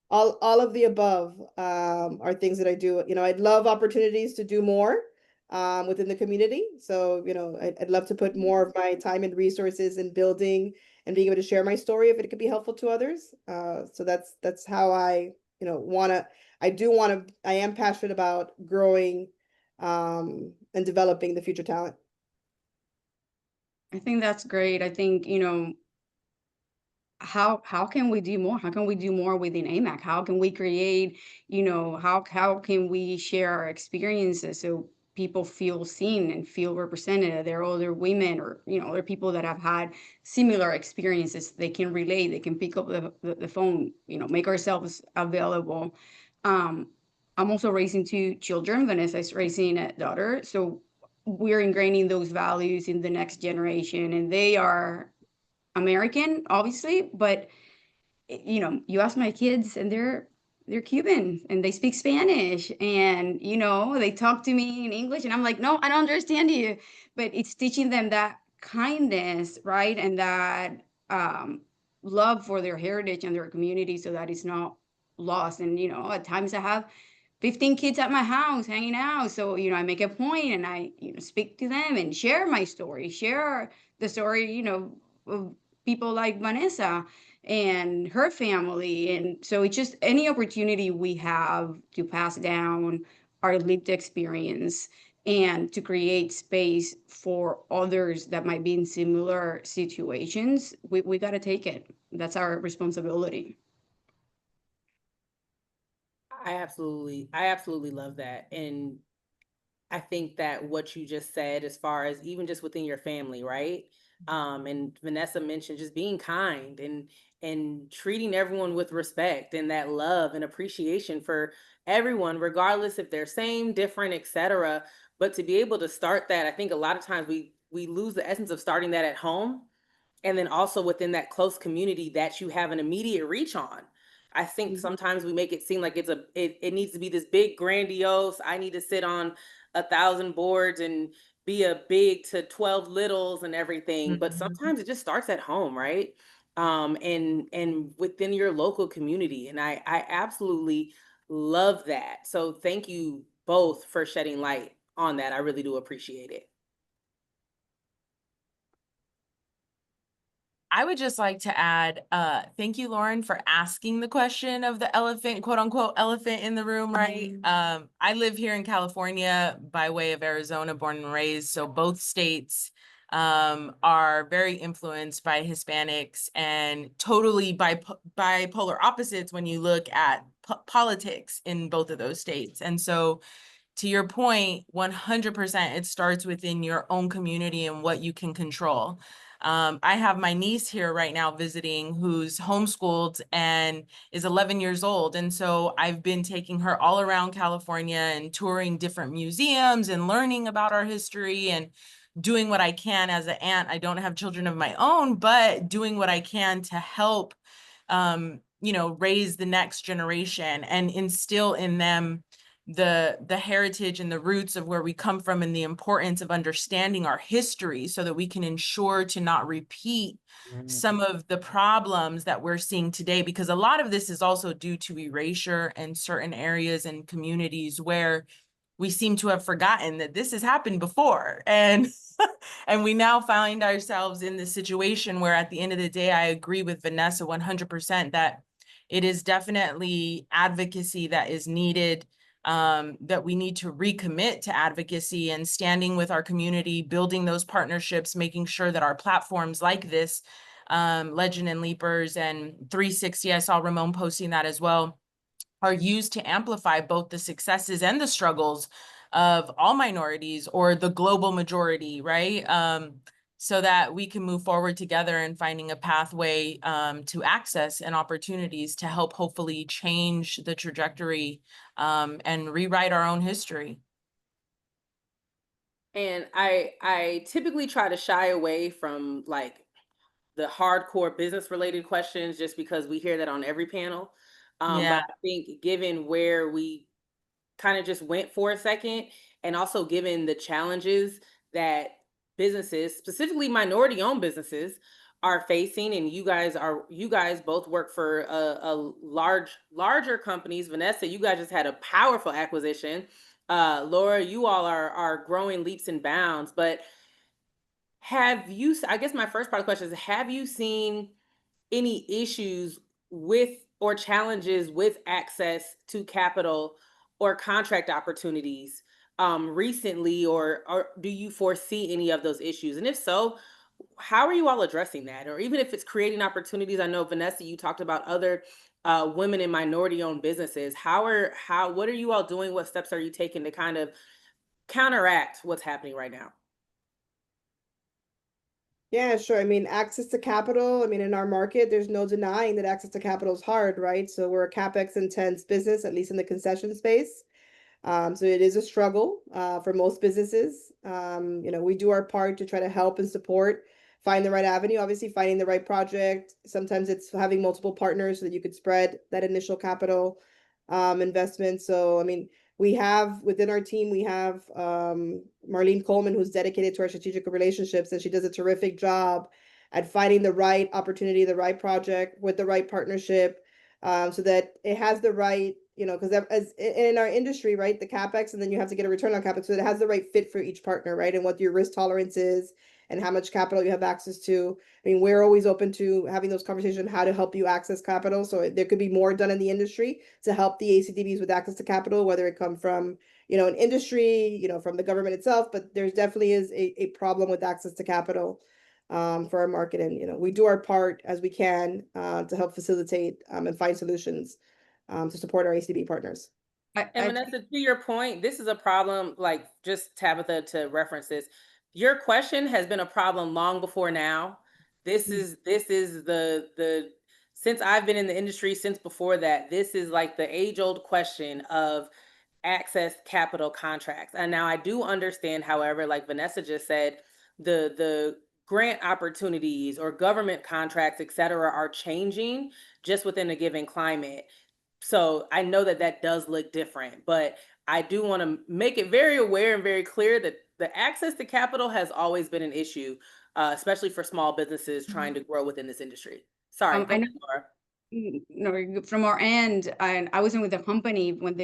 all of the above are things that I do. I'd love opportunities to do more within the community. So, I'd love to put more of my time and resources in building and being able to share my story if it could be helpful to others. So that's how I, I am passionate about growing and developing the future talent. I think that's great. I think, how can we do more? How can we do more within AMAC? How can we create, how can we share our experiences so people feel seen and feel represented? There are other women or, other people that have had similar experiences. They can relate, they can pick up the phone, make ourselves available. I'm also raising 2 children. Vanessa is raising a daughter. So we're ingraining those values in the next generation, and they are American, obviously, but you ask my kids and they're Cuban and they speak Spanish, and they talk to me in English and I'm like, no, I don't understand you. But it's teaching them that kindness, right? And that love for their heritage and their community, so that it's not lost. And at times I have 15 kids at my house hanging out. So, I make a point and I, speak to them and share my story, share the story, of people like Vanessa and her family. And so it's just any opportunity we have to pass down our lived experience and to create space for others that might be in similar situations, we got to take it. That's our responsibility. I absolutely love that. And I think that what you just said, as far as even just within your family, right? And Vanessa mentioned just being kind and treating everyone with respect and that love and appreciation for everyone, regardless if they're same, different, etc. But to be able to start that, I think a lot of times we lose the essence of starting that at home, and then also within that close community that you have an immediate reach on. I think sometimes we make it seem like it needs to be this big grandiose, I need to sit on 1,000 boards and be a big to 12 littles and everything. But sometimes it just starts at home, right? And within your local community. And I absolutely love that. So thank you both for shedding light on that. I really do appreciate it. I would just like to add, thank you, Lauryn, for asking the question of the elephant, quote unquote, elephant in the room, right? I live here in California by way of Arizona, born and raised. So both states are very influenced by Hispanics and totally bipolar opposites when you look at politics in both of those states. And so to your point, 100%, it starts within your own community and what you can control. I have my niece here right now visiting who's homeschooled and is 11 years old. And so I've been taking her all around California and touring different museums and learning about our history and doing what I can as an aunt. I don't have children of my own, but doing what I can to help, raise the next generation and instill in them the heritage and the roots of where we come from and the importance of understanding our history so that we can ensure to not repeat some of the problems that we're seeing today, because a lot of this is also due to erasure in certain areas and communities where we seem to have forgotten that this has happened before. And and we now find ourselves in this situation where at the end of the day, I agree with Vanessa 100% that it is definitely advocacy that is needed, that we need to recommit to advocacy and standing with our community, building those partnerships, making sure that our platforms like this, Legend and Leapers and 360, I saw Ramon posting that as well, are used to amplify both the successes and the struggles of all minorities or the global majority, right? So that we can move forward together in finding a pathway to access and opportunities to help hopefully change the trajectory and rewrite our own history. And I typically try to shy away from like the hardcore business related questions just because we hear that on every panel. Yeah. But I think given where we kind of just went for a second, and also given the challenges that businesses, specifically minority owned businesses, are facing, and you guys both work for a larger companies. Vanessa, you guys just had a powerful acquisition. Laura, you all are growing leaps and bounds. But I guess my first part of the question is, have you seen any issues with or challenges with access to capital or contract opportunities recently, or do you foresee any of those issues? And if so, how are you all addressing that? Or even if it's creating opportunities, I know Vanessa, you talked about other women and minority owned businesses. What are you all doing? What steps are you taking to kind of counteract what's happening right now? Yeah, sure. I mean, access to capital, I mean, in our market, there's no denying that access to capital is hard, right? So we're a CapEx intense business, at least in the concession space. So it is a struggle for most businesses. We do our part to try to help and support, find the right avenue, obviously finding the right project. Sometimes it's having multiple partners so that you could spread that initial capital investment. So, I mean, within our team, we have Marlene Coleman, who's dedicated to our strategic relationships, and she does a terrific job at finding the right opportunity, the right project with the right partnership, so that it has the right, because as in our industry, right, the CapEx, and then you have to get a return on CapEx, so it has the right fit for each partner, right, and what your risk tolerance is and how much capital you have access to. I mean, we're always open to having those conversations on how to help you access capital. So there could be more done in the industry to help the ACDBs with access to capital, whether it come from, an industry, from the government itself, but there's definitely is a problem with access to capital for our market. And, we do our part as we can to help facilitate and find solutions to support our ACDB partners. And Vanessa, to your point, this is a problem, like just Tabitha to reference this. Your question has been a problem long before now. This is the since I've been in the industry, since before that, this is like the age-old question of access capital contracts. And now I do understand, however, like Vanessa just said, the grant opportunities or government contracts, et cetera, are changing just within a given climate. So I know that does look different, but I do want to make it very aware and very clear that the access to capital has always been an issue, especially for small businesses trying to grow within this industry. Sorry, I know. Laura. No, from our end, and I wasn't with the company when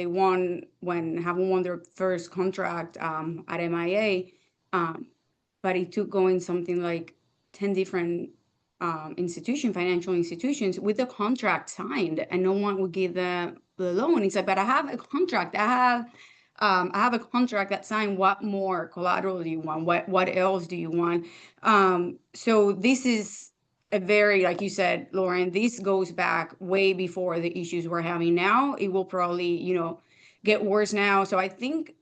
having won their first contract at MIA, but it took going something like 10 different financial institutions with the contract signed, and no one would give the loan. He said, but I have a contract. I have a contract that signed. What more collateral do you want? What else do you want? So this is a very, like you said, Lauren, this goes back way before the issues we're having now. It will probably, get worse now. So I think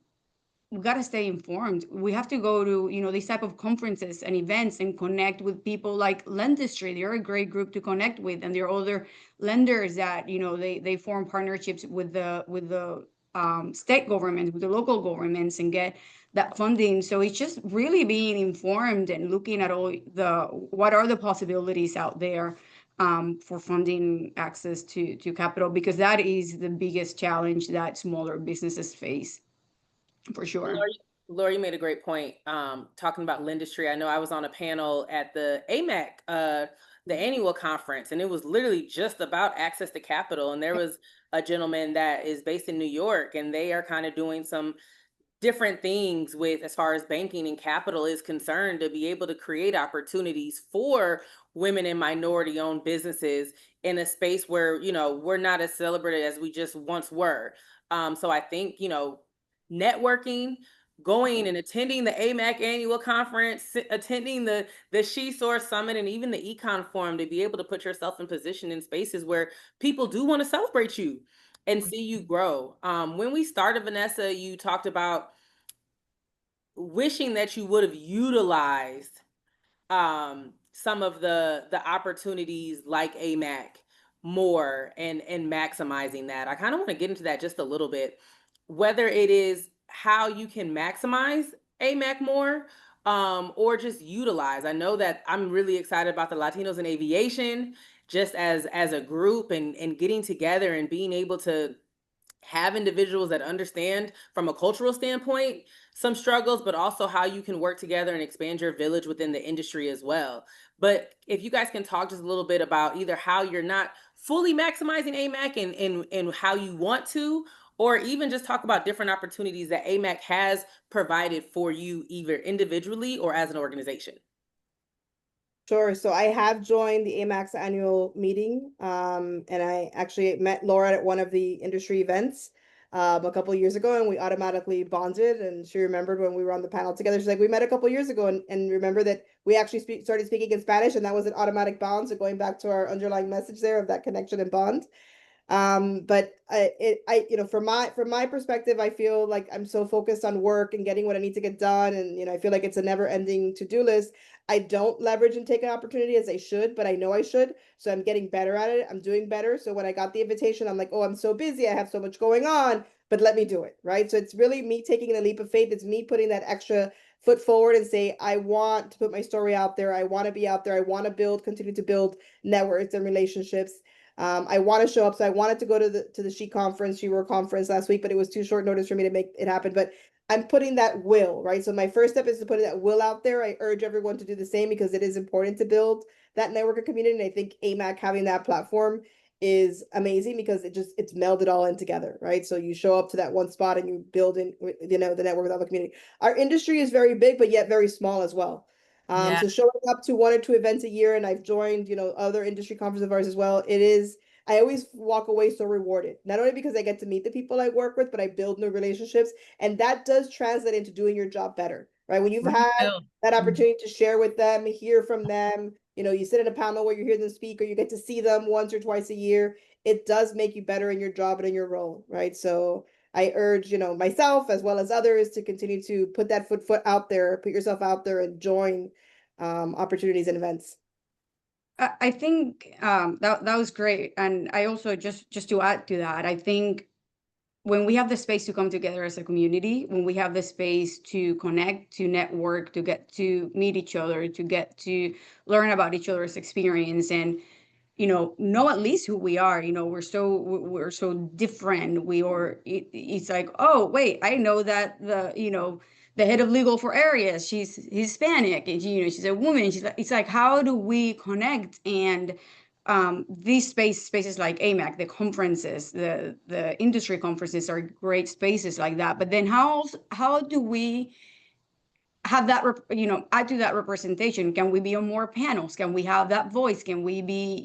we got to stay informed. We have to go to, these type of conferences and events and connect with people like Lendistry. They're a great group to connect with, and there are other lenders that, they form partnerships with the state governments, with the local governments, and get that funding. So it's just really being informed and looking at what are the possibilities out there for funding access to capital, because that is the biggest challenge that smaller businesses face. For sure. Laura, you made a great point talking about Lendistry. I know I was on a panel at the AMAC, the annual conference, and it was literally just about access to capital. And there was a gentleman that is based in New York, and they are kind of doing some different things with, as far as banking and capital is concerned, to be able to create opportunities for women and minority owned businesses in a space where, we're not as celebrated as we just once were. So I think, networking, going and attending the AMAC annual conference, attending the She Source Summit, and even the Econ Forum, to be able to put yourself in position in spaces where people do want to celebrate you and see you grow. When we started, Vanessa, you talked about wishing that you would have utilized some of the opportunities like AMAC more, and maximizing that. I kind of want to get into that just a little bit, whether it is how you can maximize AMAC more, or just utilize. I know that I'm really excited about the Latinos in Aviation, just as a group, and getting together and being able to have individuals that understand from a cultural standpoint some struggles, but also how you can work together and expand your village within the industry as well. But if you guys can talk just a little bit about either how you're not fully maximizing AMAC and how you want to, or even just talk about different opportunities that AMAC has provided for you, either individually or as an organization. Sure. So I have joined the AMAC's annual meeting, and I actually met Laura at one of the industry events a couple of years ago, and we automatically bonded. And she remembered when we were on the panel together. She's like, we met a couple of years ago, and remember that we actually started speaking in Spanish, and that was an automatic bond. So going back to our underlying message there of that connection and bond. But from my perspective, I feel like I'm so focused on work and getting what I need to get done, and I feel like it's a never-ending to-do list. I don't leverage and take an opportunity as I should, but I know I should. So I'm getting better at it. I'm doing better. So when I got the invitation, I'm like, oh, I'm so busy. I have so much going on, but let me do it. Right. So it's really me taking a leap of faith. It's me putting that extra foot forward and say, I want to put my story out there. I want to be out there. I want to continue to build networks and relationships. I want to show up. So I wanted to go to the She conference last week, but it was too short notice for me to make it happen. But I'm putting that will, right? So my first step is to put that will out there. I urge everyone to do the same, because it is important to build that network of community. And I think AMAC having that platform is amazing, because it's melded all in together, right? So you show up to that one spot and you build in, the network with all the community. Our industry is very big, but yet very small as well. So showing up to 1 or 2 events a year, and I've joined, other industry conferences of ours as well. I always walk away so rewarded, not only because I get to meet the people I work with, but I build new relationships. And that does translate into doing your job better, right? When you've had that opportunity to share with them, hear from them, you sit at a panel where you hear them speak, or you get to see them once or twice a year, it does make you better in your job and in your role, right? So I urge, myself as well as others to continue to put that foot out there, put yourself out there, and join opportunities and events. I think that was great. And I also, just to add to that, I think when we have the space to come together as a community, when we have the space to connect, to network, to get to meet each other, to get to learn about each other's experience, and know at least who we are. We're so different. It's like, oh wait, I know that the head of legal for areas, she's Hispanic, and she's a woman. It's like, how do we connect and these spaces like AMAC, the conferences, the industry conferences are great spaces like that. But then how do we have that, add to that representation? Can we be on more panels? Can we have that voice? Can we be,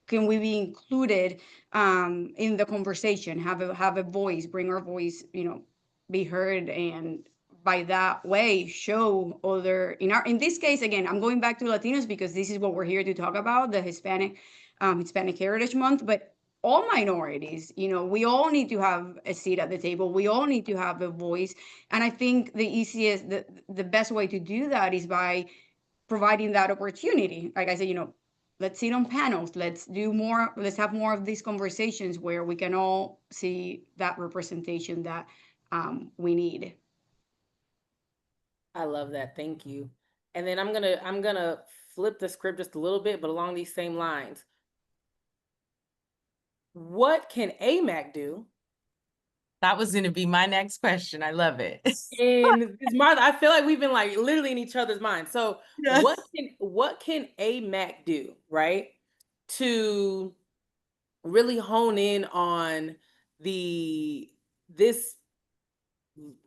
can we be included in the conversation, have a voice, bring our voice, be heard, and by that way show other, in this case, again, I'm going back to Latinos because this is what we're here to talk about, the Hispanic Heritage Month, but all minorities, we all need to have a seat at the table, we all need to have a voice. And I think the best way to do that is by providing that opportunity. Like I said, let's sit on panels, let's have more of these conversations where we can all see that representation that we need. I love that. Thank you. And then I'm gonna flip the script just a little bit, but along these same lines. What can AMAC do? That was going to be my next question. I love it. And Martha, I feel like we've been like literally in each other's minds. So Yes. what can AMAC do, right? To really hone in on this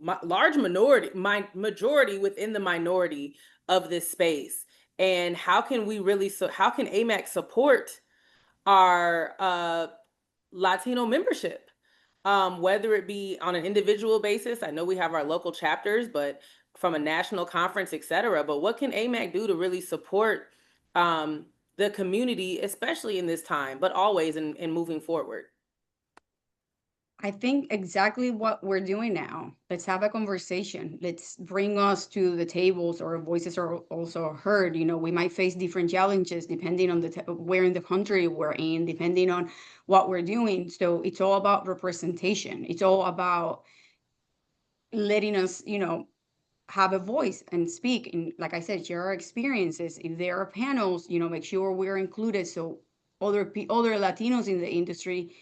large majority within the minority of this space, and how can AMAC support our Latino membership, whether it be on an individual basis? I know we have our local chapters, but from a national conference, etc. But what can AMAC do to really support the community, especially in this time, but always in moving forward? I think exactly what we're doing now. Let's have a conversation. Let's bring us to the tables. Our voices are also heard. We might face different challenges depending on where in the country we're in, depending on what we're doing. So it's all about representation. It's all about letting us, have a voice and speak. And like I said, share our experiences. If there are panels, make sure we're included so other Latinos in the industry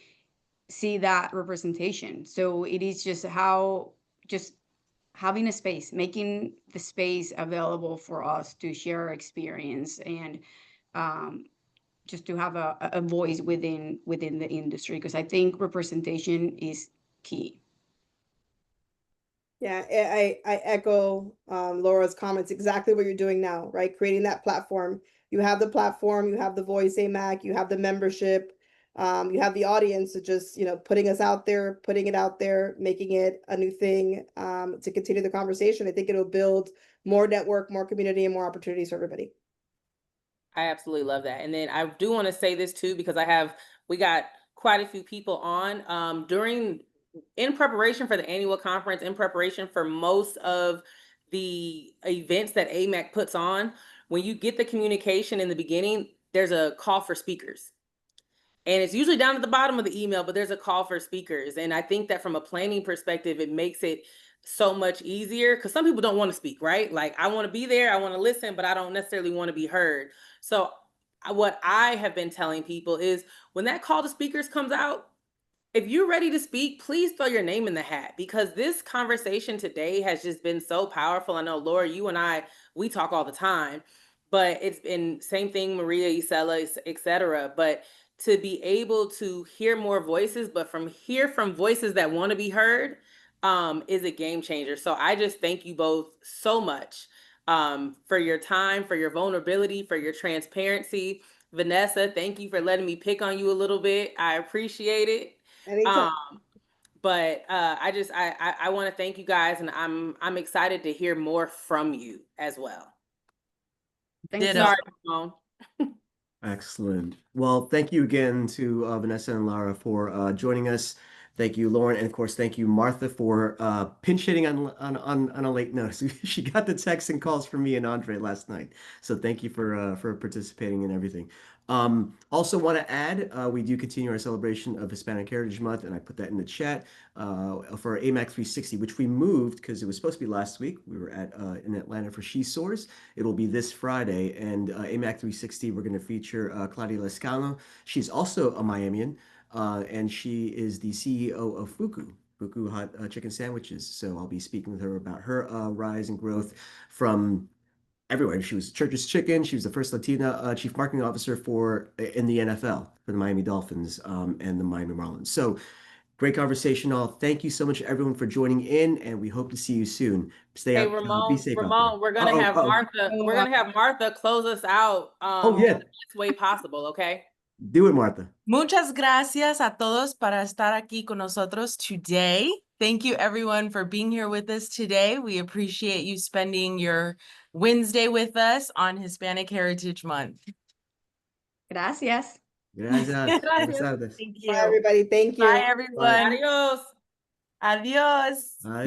see that representation. So it is just having a space, making the space available for us to share our experience and just to have a voice within the industry, because I think representation is key. Yeah, I echo Laura's comments, exactly what you're doing now, right? Creating that platform. You have the platform, you have the voice, AMAC, you have the membership, you have the audience. So just, putting us out there, putting it out there, making it a new thing to continue the conversation. I think it'll build more network, more community, and more opportunities for everybody. I absolutely love that. And then I do want to say this too, because we got quite a few people on in preparation for the annual conference, in preparation for most of the events that AMAC puts on. When you get the communication in the beginning, there's a call for speakers. And it's usually down at the bottom of the email, but there's a call for speakers. And I think that from a planning perspective, it makes it so much easier, because some people don't want to speak, right? Like, I want to be there, I want to listen, but I don't necessarily want to be heard. So what I have been telling people is, when that call to speakers comes out, if you're ready to speak, please throw your name in the hat, because this conversation today has just been so powerful. I know, Laura, you and I, we talk all the time, but it's been same thing, Maria, Isela, etc. But to be able to hear more voices, but hear from voices that want to be heard, is a game changer. So I just thank you both so much for your time, for your vulnerability, for your transparency. Vanessa, thank you for letting me pick on you a little bit. I appreciate it. Anytime. But I want to thank you guys, and I'm excited to hear more from you as well. Thank you. Sorry, Ramon. Excellent. Well, thank you again to Vanessa and Laura for joining us. Thank you, Lauryn, and of course, thank you, Martha, for pinch hitting on a late notice. She got the texts and calls from me and Andre last night, so thank you for participating and everything. Also want to add, we do continue our celebration of Hispanic Heritage Month, and I put that in the chat for AMAC 360, which we moved because it was supposed to be last week. We were in Atlanta for She Soars. It will be this Friday, and AMAC 360, we're going to feature Claudia Lescano. She's also a Miamian, and she is the CEO of Fuku Hot Chicken Sandwiches. So I'll be speaking with her about her rise and growth from everywhere. She was Church's Chicken. She was the first Latina chief marketing officer in the NFL for the Miami Dolphins and the Miami Marlins. So great conversation, all. Thank you so much, everyone, for joining in, and we hope to see you soon. Stay Hey, out, be Ramon, safe out there. Ramon, we're gonna have Martha. We're Oh, gonna have Martha close us out Oh, in yeah. the best way possible. Okay. Do it, Martha. Muchas gracias a todos para estar aquí con nosotros today. Thank you everyone for being here with us today. We appreciate you spending your Wednesday with us on Hispanic Heritage Month. gracias. Gracias. Buenas tardes. Thank Bye, you. everybody. Thank you. Bye everyone. Adios. Adios. Adios.